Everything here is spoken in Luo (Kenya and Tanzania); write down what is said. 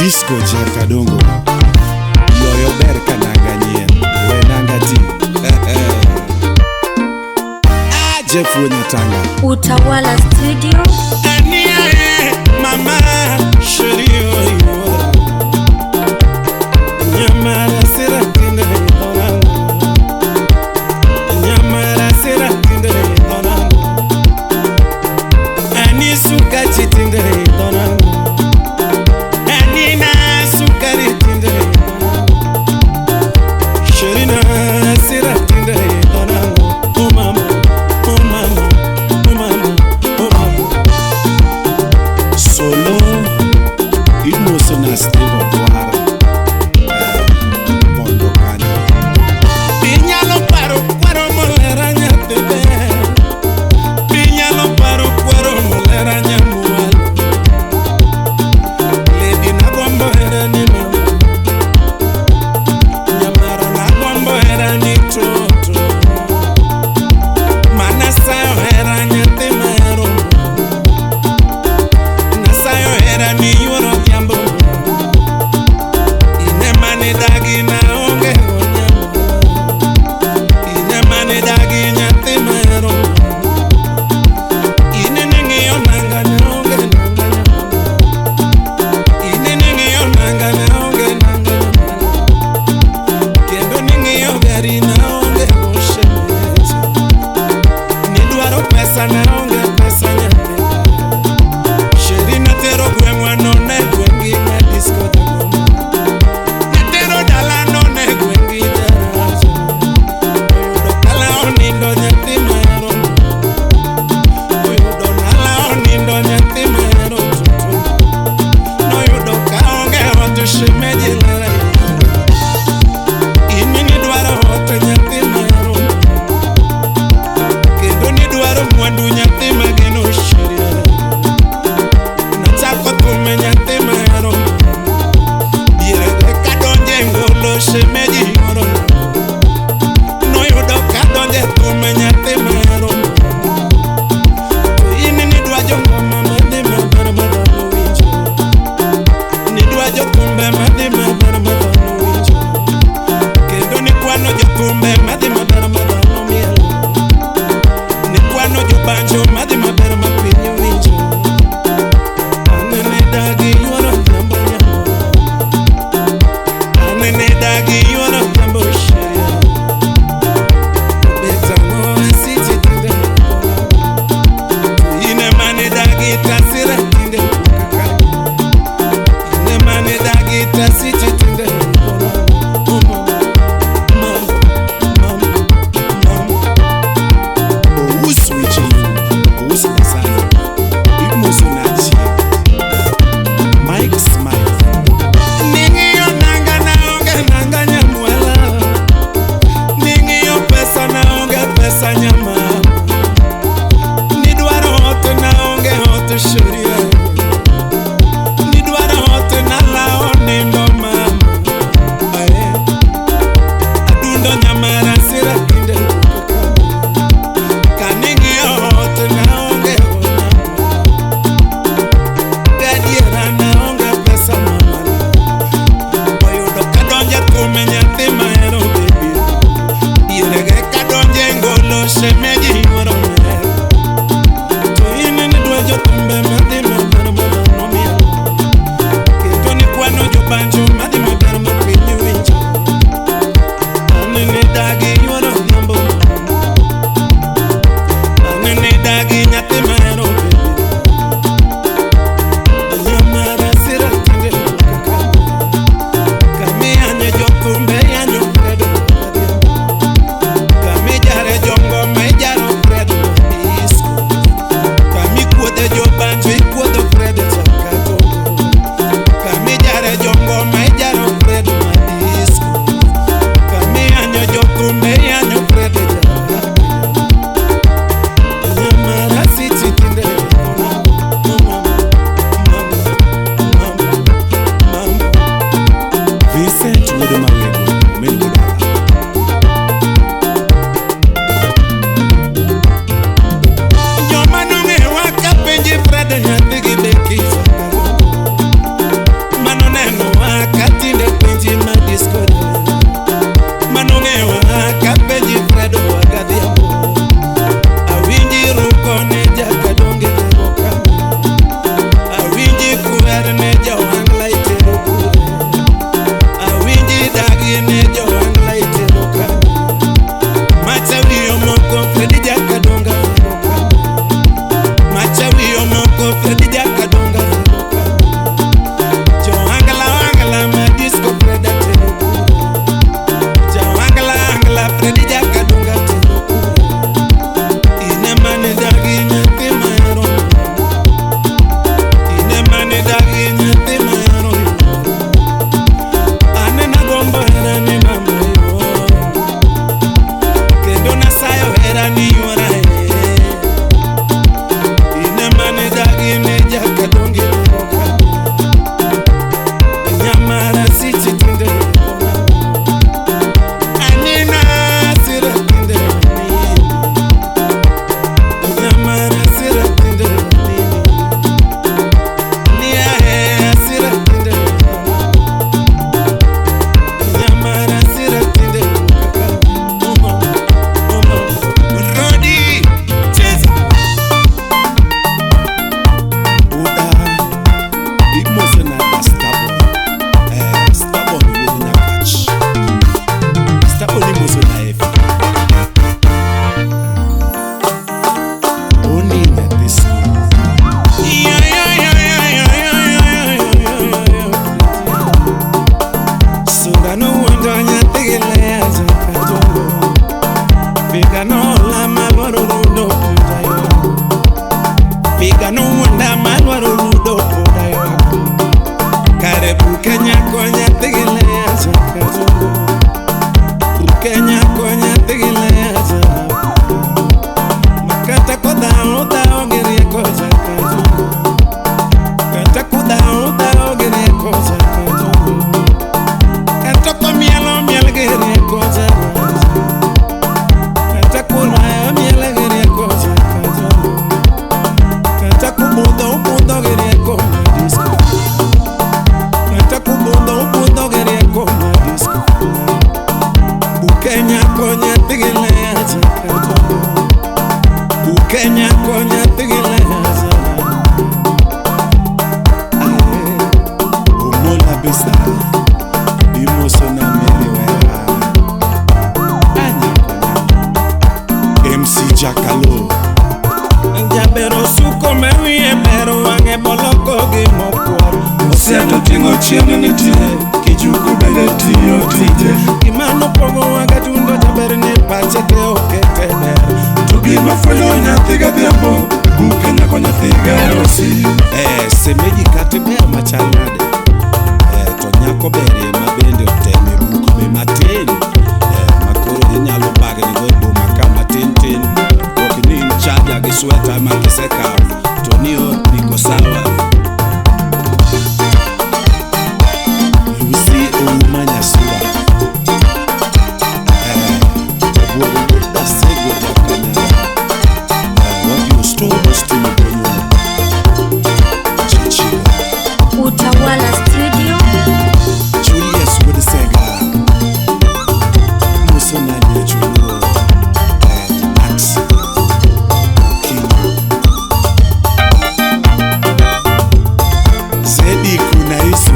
Disco Jakadongo Yoyo ber kananga nyien Wenanga ti Jeff Wenyatanga Utawala Studio Ania mama Sherio yora Nyamara sera kinde yora Nyamara sera kinde yora Ani suka chitinde yora Se me llevaron, tú y nene, tú yo tumbe, Wanda manwaro rudo podayo kare bukenya konya tigile aja bukenya konya tigile aja makata kodao dao gere koja kata kodao dao gere koja kata komielo miel gere koja kata kola miel gere koja kata kubudo gere koja disco kata kubudo gere koja disco bukenya konya tigile aja bukenya konya tigile aja umola besa imosona meriwera anya MC Jakalo Jabero suko mewie bero wange boloko gi mokwar Osiato tingo chiemo nitie kijuku bende tiyo tije Imano pogo waga tundo jaber ni pache te okete ber To gima fwenyo nyathi ga dhiambo Bukenya ko nyathi ga osi semeji kati ber machal nade To nyako berie mabende otemi buk me matin Makoro nyalo bagni go buma kama tin tin Okini chaja gi sweta makiseka To niyo niko sawa Lucy Oumanya Sura Buda Sego Jakanya Wabio Stobos Timigonyo Chichi Utawala Studio. Julius Wodesega Musona Nyechulo Max Kinyo Zedi Kunaisu